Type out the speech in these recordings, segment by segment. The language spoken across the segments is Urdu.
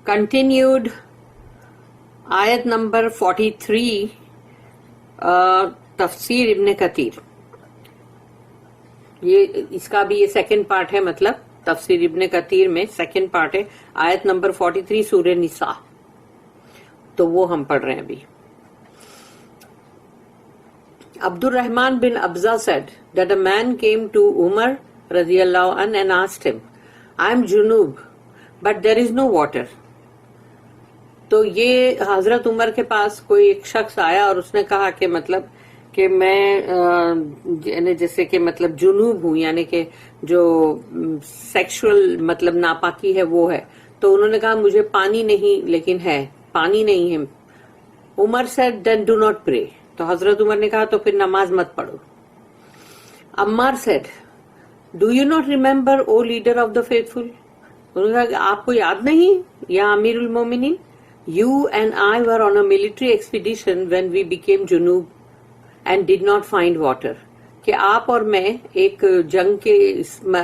Continued آیت نمبر 43 تفسیر ابن کثیر. یہ اس کا بھی یہ سیکنڈ پارٹ ہے، مطلب تفسیر ابن کثیر میں سیکنڈ پارٹ ہے، آیت نمبر 43 سورہ نساء. تو وہ ہم پڑھ رہے ہیں ابھی. عبد الرحمن بن ابزہ said that a man came to Umar radiyallahu anhu and asked him, I am junub, but there is no water. تو یہ حضرت عمر کے پاس کوئی ایک شخص آیا اور اس نے کہا کہ مطلب کہ میں یعنی جیسے کہ مطلب جنوب ہوں، یعنی کہ جو سیکشول مطلب ناپاکی ہے وہ ہے. تو انہوں نے کہا مجھے پانی نہیں، لیکن ہے پانی نہیں ہے. عمر said then do not pray. تو حضرت عمر نے کہا تو پھر نماز مت پڑھو. Ammar said do you not remember O leader of the faithful. انہوں نے کہا کہ آپ کو یاد نہیں یا امیر المومنین، You and I were on a military expedition when we became junub and did not find water. کہ آپ اور میں ایک جنگ کے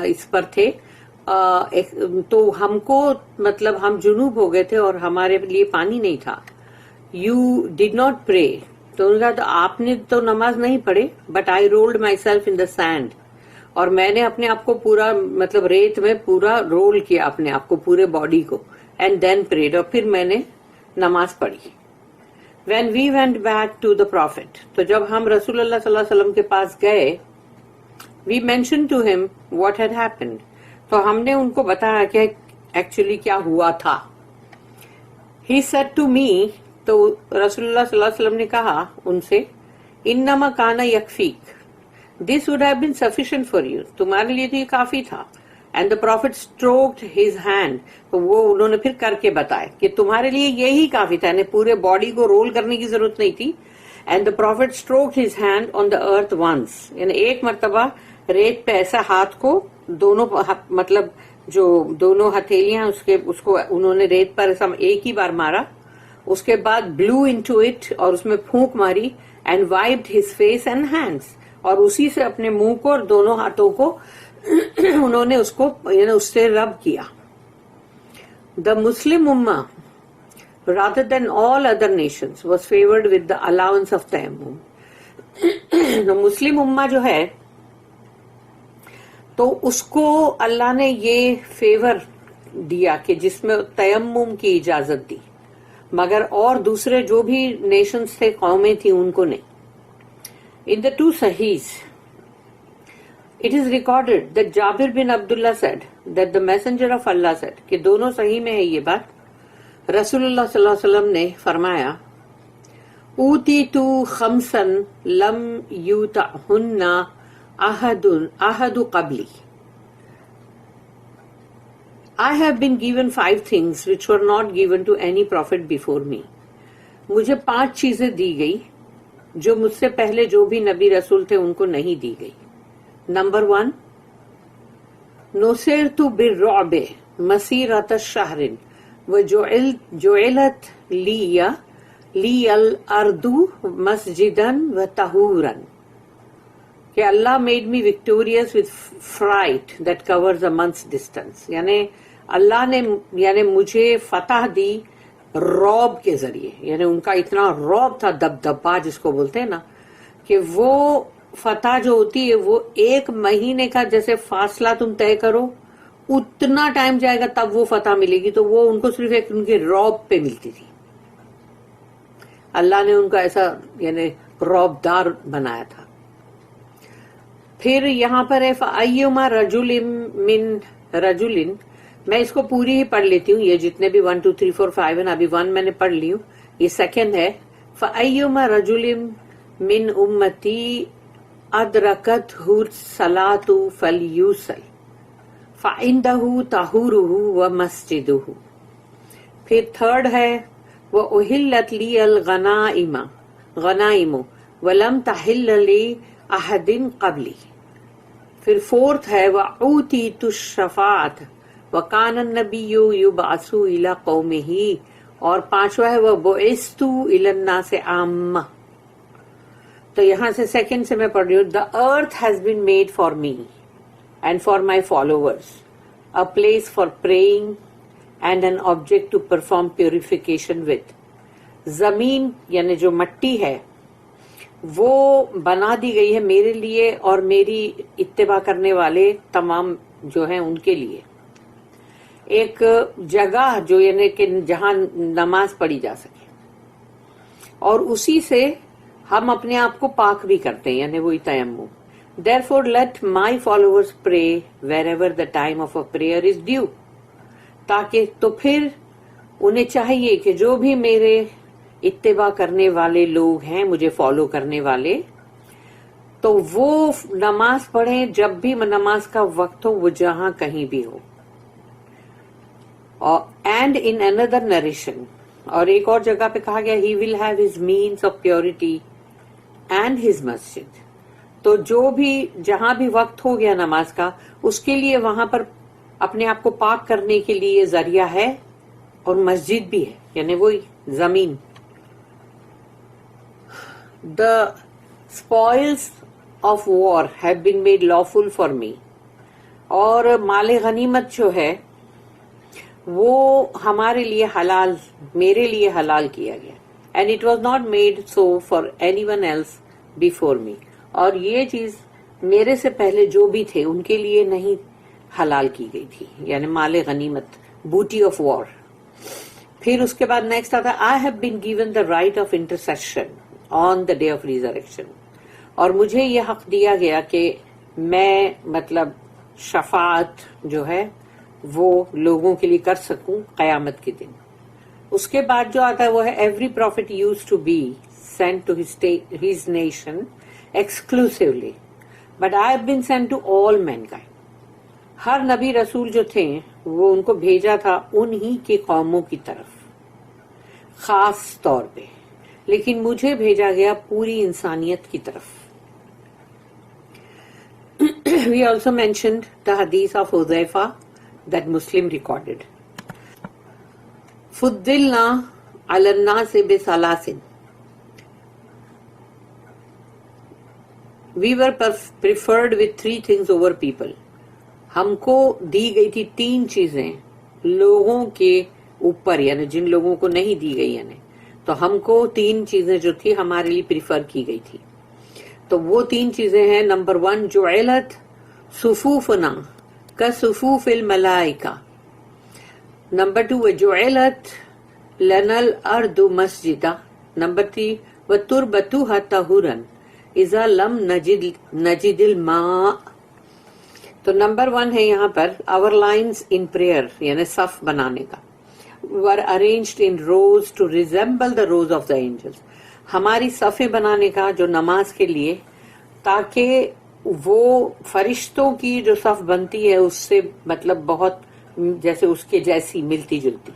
اس پر تھے تو ہم کو مطلب ہم جنوب ہو گئے تھے اور ہمارے لیے پانی نہیں تھا. You did not pray. تو انہوں نے کہا تو آپ نے تو نماز نہیں پڑھے. But I rolled myself in the sand. اور میں نے اپنے آپ کو پورا مطلب ریت میں پورا رول کیا اپنے آپ کو، پورے باڈی کو. And then prayed. اور پھر میں نے نماز پڑھی. When we went back to the Prophet, تو جب ہم رسول اللہ صلی اللہ علیہ وسلم کے پاس گئے، we mentioned to him what had happened. تو ہم نے ان کو بتایا کہ ایکچولی کیا ہوا تھا. He said to me, تو رسول اللہ صلی اللہ علیہ وسلم نے کہا ان سے، انما کان یکفیک، this would have been sufficient for you. تمہارے لیے تو یہ کافی تھا. And the Prophet stroked his hand. تو وہ انہوں نے پھر کر کے بتایا کہ تمہارے لیے یہی کافی تھا، یعنی پورے باڈی کو رول کرنے کی ضرورت نہیں تھی. And the Prophet stroked his hand on the earth once. یعنی ایک مرتبہ ریت پہ ایسا ہاتھ کو دونوں مطلب جو دونوں ہتھیلیاں اس کو انہوں نے ریت پر ایسا ایک ہی بار مارا. اس کے بعد blew into it اور اس میں پھونک ماری. And wiped his face and hands. اور اسی سے اپنے منہ کو اور دونوں ہاتھوں کو انہوں نے اس کو یعنی اس سے رب کیا. The Muslim Ummah rather than all other nations was favored with the allowance of tayammum. تو مسلم امہ جو ہے تو اس کو اللہ نے یہ فیور دیا کہ جس میں تیمم کی اجازت دی، مگر اور دوسرے جو بھی نیشنز تھے، قومیں تھیں، ان کو نہیں. In the two Sahihs, it is recorded that Jabir bin Abdullah said that the messenger of Allah said کہ دونوں صحیح میں ہے یہ بات، رسول اللہ صلی اللہ علیہ وسلم نے فرمایا، اوتیت خمسا لم یوتہن احد قبلی. I have been given 5 things which were not given to any prophet before me. مجھے 5 چیزیں دی گئی جو مجھ سے پہلے جو بھی نبی رسول تھے ان کو نہیں دی گئی. نمبر 1، نصرت بالرعب مسیرۃ شہر وجعلت لی الارض مسجدا وطہورا. کہ اللہ made me victorious with fright that covers a month's distance. یعنی اللہ نے یعنی مجھے فتح دی رعب کے ذریعے، یعنی ان کا اتنا رعب تھا، دبدبا جس کو بولتے ہیں نا، کہ وہ فتح جو ہوتی ہے وہ 1 مہینے کا جیسے فاصلہ تم طے کرو اتنا ٹائم جائے گا تب وہ فتح ملے گی. تو وہ ان کو صرف ایک ان کے رعب پہ ملتی تھی. اللہ نے ان کا ایسا یعنی رعب دار بنایا تھا. پھر یہاں پر ہے فَأَيُّمَا رَجُلٍ مِّن رَجُلٍ، میں اس کو پوری ہی پڑھ لیتی ہوں، یہ جتنے بھی 1 2 3 4 5 ہیں، ابھی 1 میں نے پڑھ لی ہوں، یہ سیکنڈ ہے. فَأَيُّمَا رَجُلٍ مِّن أُمَّتِي أَدْرَكَتْهُ الصَّلَاةُ فَلْيُصَلِّ فَعِندَهُ طَهُورُهُ وَمَسْجِدُهُ. پھر تھرڈ ہے وَأُحِلَّتْ لِيَ الْغَنَائِمُ وَلَمْ تَحِلَّ لِأَحَدٍ قَبْلِي. پھر فورتھ ہے وَأُوتِيتُ الشَّفَاعَةَ وَكَانَ النَّبِيُّ يُبْعَثُ إِلَى قَوْمِهِ. اور پانچواں ہے وَبُعِثْتُ إِلَى النَّاسِ عَامَّةً. تو یہاں سے سیکنڈ سے میں پڑھ رہی ہوں. The earth has been made for me and for my followers, a place for praying and an object to perform purification with. زمین یعنی جو مٹی ہے وہ بنا دی گئی ہے میرے لیے اور میری اتباع کرنے والے تمام جو ہیں ان کے لیے، ایک جگہ جو یعنی کہ جہاں نماز پڑھی جا سکے، اور اسی سے ہم اپنے آپ کو پاک بھی کرتے ہیں، یعنی وہی تیمم. Therefore let my followers pray wherever the time of a prayer is due. تاکہ تو پھر انہیں چاہیے کہ جو بھی میرے اتباع کرنے والے لوگ ہیں، مجھے فالو کرنے والے، تو وہ نماز پڑھیں جب بھی نماز کا وقت ہو، وہ جہاں کہیں بھی ہو. And in another narration، اور ایک اور جگہ پہ کہا گیا he will have his means of purity and his masjid. تو جو بھی جہاں بھی وقت ہو گیا نماز کا، اس کے لیے وہاں پر اپنے آپ کو پاک کرنے کے لیے ذریعہ ہے اور مسجد بھی ہے، یعنی وہی زمین. The spoils of war have been made lawful for me. اور مال غنیمت جو ہے وہ ہمارے لیے حلال، میرے لیے حلال کیا گیا. And it was not made so for anyone else before me. اور یہ چیز میرے سے پہلے جو بھی تھے ان کے لیے نہیں حلال کی گئی تھی، یعنی مال غنیمت، بوٹی آف وار. پھر اس کے بعد نیکسٹ آتا ہے I have been given the right of intercession on the day of resurrection. اور مجھے یہ حق دیا گیا کہ میں مطلب شفاعت جو ہے وہ لوگوں کے لیے کر سکوں قیامت کے دن. اس کے بعد جو آتا ہے وہ ہے every prophet used to be sent to his nation exclusively, but I have been sent to all mankind. ہر نبی رسول جو تھے وہ ان کو بھیجا تھا انہی کی قوموں کی طرف خاص طور پہ، لیکن مجھے بھیجا گیا پوری انسانیت کی طرف. We also mentioned the hadith of Hudhaifa that Muslim recorded. فضلنا على الناس بثلاث. We were preferred with three things over people. ہم کو دی گئی تھی تین چیزیں لوگوں کے اوپر، یعنی جن لوگوں کو نہیں دی گئی، یعنی تو ہم کو تین چیزیں جو تھی ہمارے لیے پریفر کی گئی تھی. تو وہ تین چیزیں ہیں، نمبر 1 جعلت صفوفنا کصفوف الملائکہ، نمبر 2 وجعلت لنا الارض مسجدہ، نمبر 3 وتربتها طہورا اذا لم نجد الماء. تو نمبر 1 ہے یہاں پر our lines in prayer، یعنی صف بنانے کا، were arranged in rows to resemble the rows of the angels. ہماری صفیں بنانے کا جو نماز کے لیے، تاکہ وہ فرشتوں کی جو صف بنتی ہے اس سے مطلب بہت جیسے اس کے جیسی ملتی جلتی.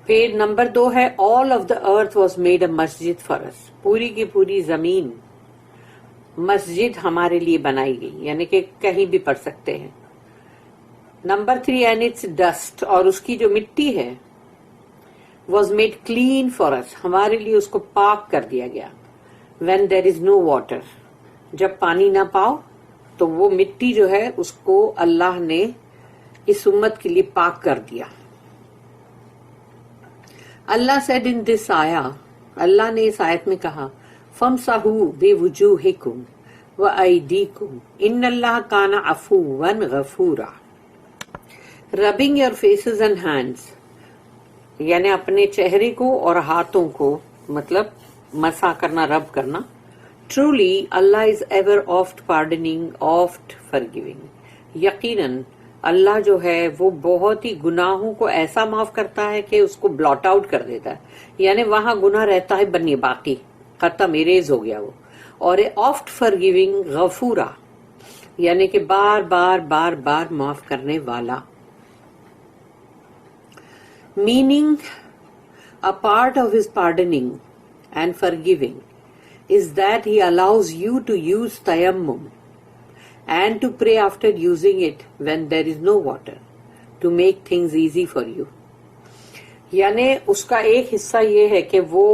پھر نمبر 2 ہے all of the earth was made a masjid for us. پوری کی پوری زمین مسجد ہمارے لیے بنائی گئی، یعنی کہ کہیں بھی پڑھ سکتے ہیں. نمبر 3 and its dust، اور اس کی جو مٹی ہے was made clean for us، ہمارے لیے اس کو پاک کر دیا گیا. when there is no water، جب پانی نہ پاؤ تو وہ مٹی جو ہے اس کو اللہ نے اس امت کے لیے پاک کر دیا. اللہ said in this آیا، اللہ نے اس آیت میں کہا فَامْسَحُوا بِوُجُوهِكُمْ وَأَيْدِيكُمْ إِنَّ اللَّهَ كَانَ عَفُوًّا غَفُورًا. rubbing your faces and hands، یعنی اپنے چہرے کو اور ہاتھوں کو مطلب مسح کرنا، رب کرنا. truly Allah is ever oft pardoning, oft forgiving. یقیناً اللہ جو ہے وہ بہت ہی گناہوں کو ایسا معاف کرتا ہے کہ اس کو بلاٹ آؤٹ کر دیتا ہے، یعنی وہاں گناہ رہتا ہے بنی باقی، ختم، اریز ہو گیا وہ. اور آفٹ فرگیونگ، غفورا یعنی کہ بار بار بار بار معاف کرنے والا. meaning a part of his pardoning and forgiving is that he allows you to use tayammum and to pray after using it when there is no water to make things easy for you. یعنی اس کا ایک حصہ یہ ہے کہ وہ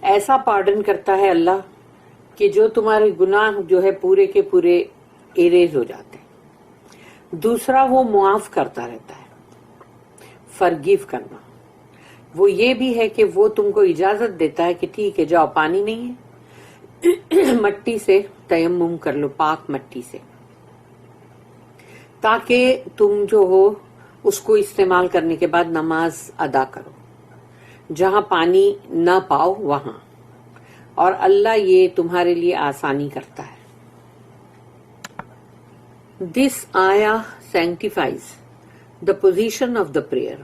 ایسا پارڈن کرتا ہے اللہ کہ جو تمہارے گناہ جو ہے پورے کے پورے اریز ہو جاتے ہیں. دوسرا وہ معاف کرتا رہتا ہے. forgive کرنا. وہ یہ بھی ہے کہ وہ تم کو اجازت دیتا ہے کہ ٹھیک ہے جاؤ, پانی نہیں ہے, مٹی سے تیمم کر لو, پاک مٹی سے, تاکہ تم جو ہو اس کو استعمال کرنے کے بعد نماز ادا کرو, جہاں پانی نہ پاؤ وہاں, اور اللہ یہ تمہارے لیے آسانی کرتا ہے. دس آیا sanctifies the position of the prayer.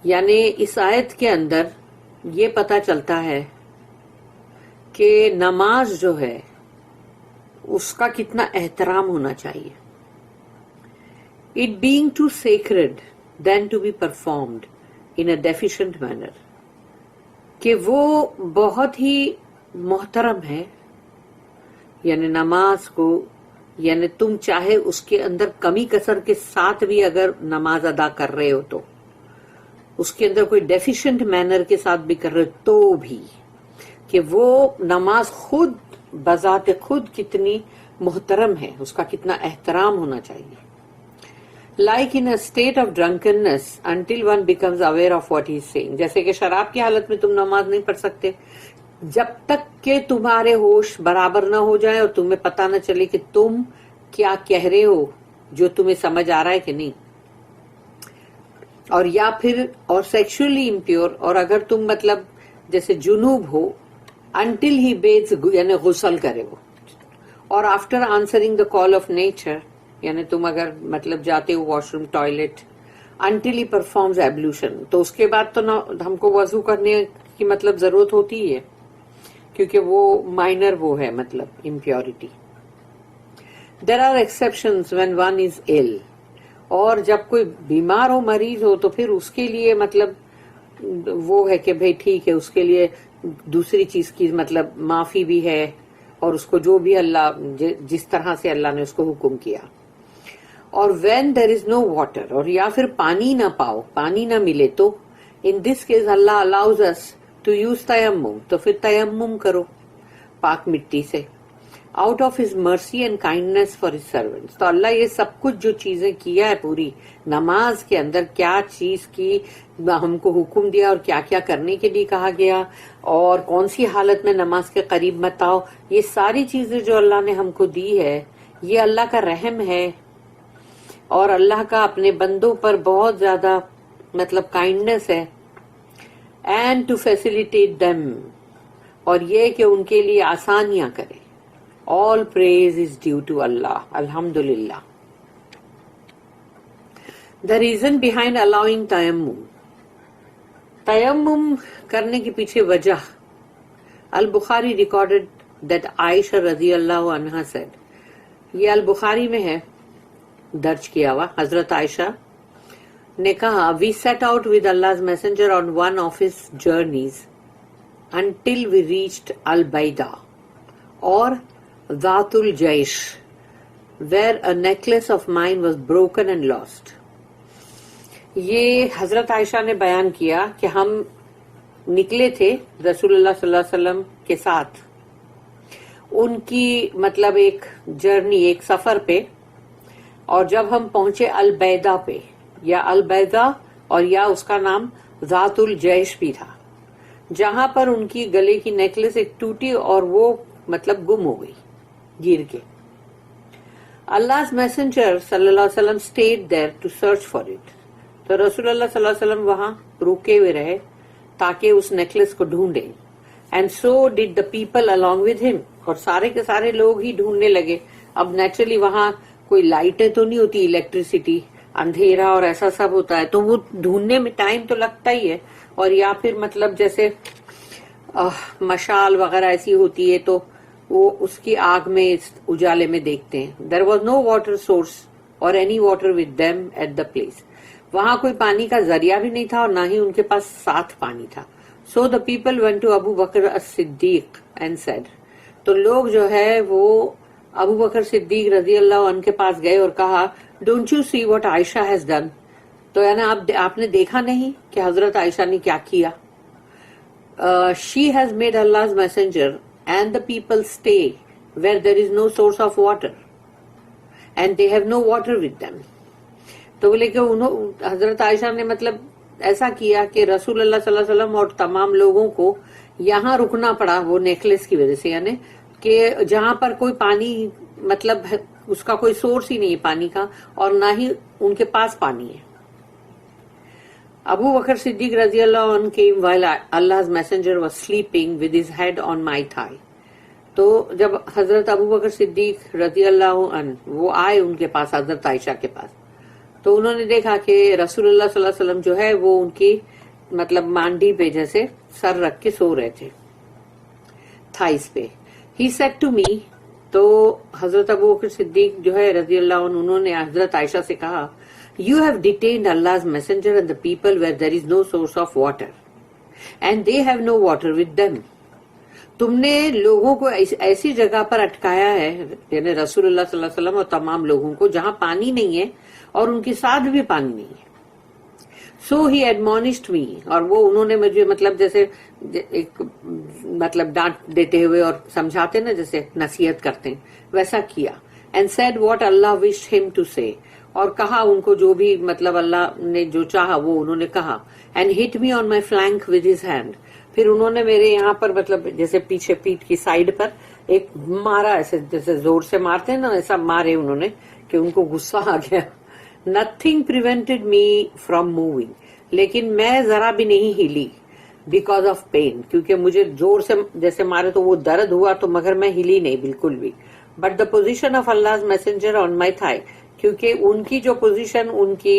یعنی اس آیت کے اندر یہ پتا چلتا ہے کہ نماز جو ہے اس کا کتنا احترام ہونا چاہیے. It being too sacred than to be performed in a deficient manner. کہ وہ بہت ہی محترم ہے, یعنی نماز کو, یعنی تم چاہے اس کے اندر کمی کسر کے ساتھ بھی اگر نماز ادا کر رہے ہو تو, اس کے اندر کوئی ڈیفیشنٹ مینر کے ساتھ بھی کر رہے ہو تو بھی, کہ وہ نماز خود بذات خود کتنی محترم ہے, اس کا کتنا احترام ہونا چاہیے. Like in a state of drunkenness until one becomes aware of what he is saying. جیسے کہ شراب کی حالت میں تم نماز نہیں پڑھ سکتے جب تک کہ تمہارے ہوش برابر نہ ہو جائے اور تمہیں پتہ نہ چلے کہ تم کیا کہہ رہے ہو, جو تمہیں سمجھ آ رہا ہے کہ نہیں. اور یا پھر اور سیکشولی امپیور, اور اگر تم مطلب جیسے جنوب ہو, until he bathes یعنی غسل کرے وہ, اور after answering the call of nature, یعنی تم اگر مطلب جاتے ہو washroom, toilet, until he performs ablution, تو اس کے بعد تو ہم کو وضو کرنے کی مطلب ضرورت ہوتی ہے, کیونکہ وہ مائنر وہ ہے مطلب impurity. There are exceptions when one is ill. اور جب کوئی بیمار ہو, مریض ہو, تو پھر اس کے لیے مطلب وہ ہے کہ بھئی ٹھیک ہے, اس کے لیے دوسری چیز کی مطلب معافی بھی ہے, اور اس کو جو بھی اللہ جس طرح سے اللہ نے اس کو حکم کیا. اور when there is no water, اور یا پھر پانی نہ پاؤ, پانی نہ ملے تو, in this case Allah allows us to use tayammum, تو پھر تیمم کرو پاک مٹی سے, out of his mercy and kindness for his servants. تو اللہ یہ سب کچھ جو چیزیں کیا ہے پوری نماز کے اندر, کیا چیز کی ہم کو حکم دیا اور کیا کیا کرنے کے لیے کہا گیا, اور کون سی حالت میں نماز کے قریب مت آؤ, یہ ساری چیزیں جو اللہ نے ہم کو دی ہے, یہ اللہ کا رحم ہے, اور اللہ کا اپنے بندوں پر بہت زیادہ مطلب کائنڈنس ہے. اینڈ ٹو فیسیلیٹیٹ دیم, اور یہ کہ ان کے لیے آسانیاں کرے. آل پریز از ڈیو ٹو اللہ, الحمدللہ. دا ریزن بہائنڈ الاؤنگ تیمم, تیمم کرنے کے پیچھے وجہ, البخاری ریکارڈڈ دیٹ عائشہ رضی اللہ عنہا سیڈ, یہ البخاری میں ہے درج کیا ہوا, حضرت عائشہ نے کہا, we set out with Allah's messenger on one of his journeys until we reached Al-Baida or Dhat al-Jaish, where a necklace of mine was broken and lost. یہ حضرت عائشہ نے بیان کیا کہ ہم نکلے تھے رسول اللہ صلی اللہ علیہ وسلم کے ساتھ ان کی مطلب ایک جرنی, ایک سفر پہ, اور جب ہم پہنچے البیدا پہ, یا البیدا اور یا اس کا نام ذات الجیش بھی تھا, جہاں پر ان کی گلے کی نیکلس ایک ٹوٹی اور وہ مطلب گم ہو گئی گر کے. Allah's messenger صلی اللہ علیہ وسلم stayed there to search for it. تو رسول اللہ صلی اللہ علیہ وسلم وہاں رکے ہوئے رہے تاکہ اس نیکلس کو ڈھونڈیں. And so did the people along with him. اور سارے کے سارے لوگ ہی ڈھونڈنے لگے. اب نیچرلی وہاں کوئی لائٹیں تو نہیں ہوتی, الیکٹریسٹی, اندھیرا اور ایسا سب ہوتا ہے, تو وہ ڈھونڈنے میں ٹائم تو لگتا ہی ہے. اور یا پھر مطلب جیسے مشال وغیرہ ایسی ہوتی ہے تو وہ اس کی آگ میں اجالے میں دیکھتے ہیں. There was no water source or any water with them at the place. وہاں کوئی پانی کا ذریعہ بھی نہیں تھا اور نہ ہی ان کے پاس ساتھ پانی تھا. So the people went to Abu Bakr as-Siddiq and said, تو لوگ جو ہے وہ ابو بکر صدیق رضی اللہ عنہ کے پاس گئے اور کہا, don't you see what Ayesha has done, تو یعنی آپ نے دیکھا نہیں کہ حضرت عائشہ نے کیا کیا. She has made Allah's messenger and the people stay where there is no source of water and they have no water with them. تو بولے کہ حضرت عائشہ نے مطلب ایسا کیا کہ رسول اللہ صلی اللہ علیہ وسلم اور تمام لوگوں کو یہاں رکنا پڑا وہ نیکلس کی وجہ سے، یعنی کہ جہاں پر کوئی پانی مطلب اس کا کوئی سورس ہی نہیں ہے پانی کا، اور نہ ہی ان کے پاس پانی ہے. Abu Bakr Siddiq radiallahu anh came while Allah's messenger was sleeping with his head on my thigh. تو جب حضرت ابو بکر صدیق رضی اللہ عنہ وہ آئے ان کے پاس، حضرت عائشہ کے پاس، تو انہوں نے دیکھا کہ رسول اللہ صلی اللہ علیہ وسلم جو ہے وہ ان کی مطلب مانڈی پہ جیسے سر رکھ کے سو رہے تھے، تھائس پہ. He said to me، تو حضرت ابو بکر صدیق جو ہے رضی اللہ عنہ انہوں نے حضرت عائشہ سے کہا، You have detained Allah's messenger and the people where there is no source of water and they have no water with them. تم نے لوگوں کو ایسی جگہ پر اٹکایا ہے، یعنی رسول اللہ صلی اللہ علیہ وسلم اور تمام لوگوں کو، جہاں پانی نہیں ہے اور ان کے ساتھ بھی پانی نہیں ہے. So he admonished me، اور وہ انہوں نے مجھے مطلب جیسے ایک مطلب ڈانٹ دیتے ہوئے اور سمجھاتے نا جیسے نصیحت کرتے ہیں ویسا کیا. And said what Allah wished him to say، اور کہا ان کو جو بھی مطلب اللہ نے جو چاہا وہ انہوں نے کہا. And hit me on my flank with his hand، پھر انہوں نے میرے یہاں پر مطلب جیسے پیچھے پیٹھ کی سائیڈ پر ایک مارا، ایسے جیسے زور سے مارتے ہیں نا ایسا مارے انہوں نے کہ ان کو غصہ آ گیا. Nothing prevented me from moving، لیکن میں ذرا بھی نہیں ہلی، because of pain، کیونکہ مجھے زور سے جیسے مارے تو وہ درد ہوا تو مگر میں ہلی نہیں بالکل بھی. But the position of Allah's messenger on my thigh، کیونکہ ان کی جو پوزیشن ان کی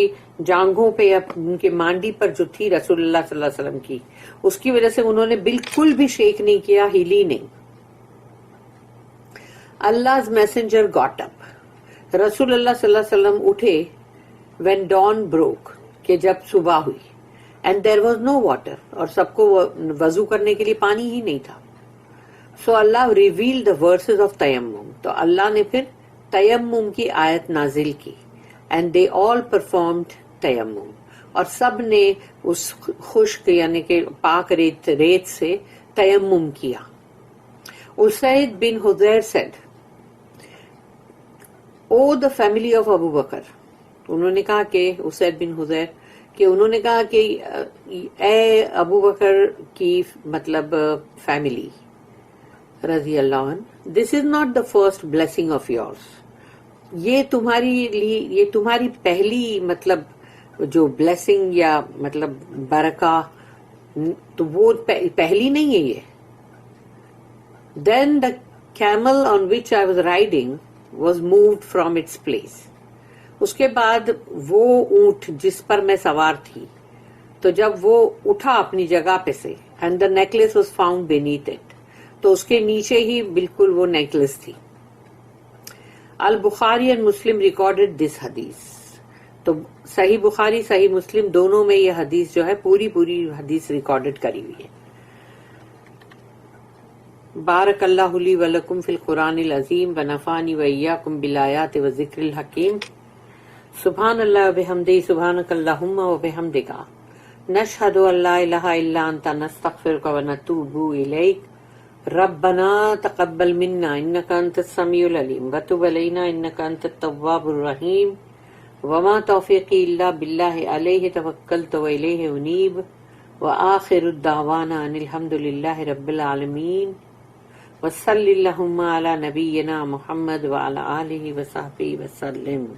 جانگوں پہ یا ان کی مانڈی پر جو تھی رسول اللہ صلی اللہ علیہ وسلم کی، اس کی وجہ سے انہوں نے بالکل بھی شیک نہیں کیا، ہلی نہیں. Allah's messenger got up، رسول اللہ صلی اللہ علیہ وسلم اٹھے when dawn broke، کہ جب صبح ہوئی. And there was no water، اور سب کو وضو کرنے کے لیے پانی ہی نہیں تھا. So Allah revealed the verses of tayammum، تو اللہ نے پھر تیمم کی آیت نازل کی. And they all performed تیمم، اور سب نے اس خشک یعنی کہ پاک ریت سے تیمم کیا. اسید بن حضیر said، O the family of Abu Bakr، انہوں نے کہا کہ اسید بن حضیر کہ انہوں نے کہا کہ اے ابو بکر کی مطلب فیملی رضی اللہ عنہ، this is not the first blessing of yours, یہ تمہاری پہلی مطلب جو بلیسنگ یا مطلب برکہ تو وہ پہلی نہیں ہے یہ. Then the camel on which I was riding was moved from its place, اس کے بعد وہ اونٹ جس پر میں سوار تھی تو جب وہ اٹھا اپنی جگہ پہ سے، and the necklace was found beneath it, تو اس کے نیچے ہی بالکل وہ نیکلس تھی. البخاری اینڈ مسلم ریکارڈڈ دس حدیث، تو صحیح بخاری صحیح مسلم دونوں میں یہ حدیث جو ہے پوری حدیث ریکارڈڈ کری ہوئی ہے. بارک اللہ لی ولکم فی القرآن العظیم ونفعنی وإیاکم بالآیات والذکر الحکیم. سبحان اللہ وبحمدہ، سبحانک اللہم وبحمدک، نشہد ان لا الہ الا انت، نستغفرک ونتوب الیک. ربنا تقبل منا انك انت السميع العليم وتب علينا انك انت التواب الرحيم وما توفيقي الا بالله عليه توكلت واليه انيب واخر الدعوانا ان الحمد لله رب العالمين وصل اللهم على نبينا محمد وعلى اله وصحبه وسلم.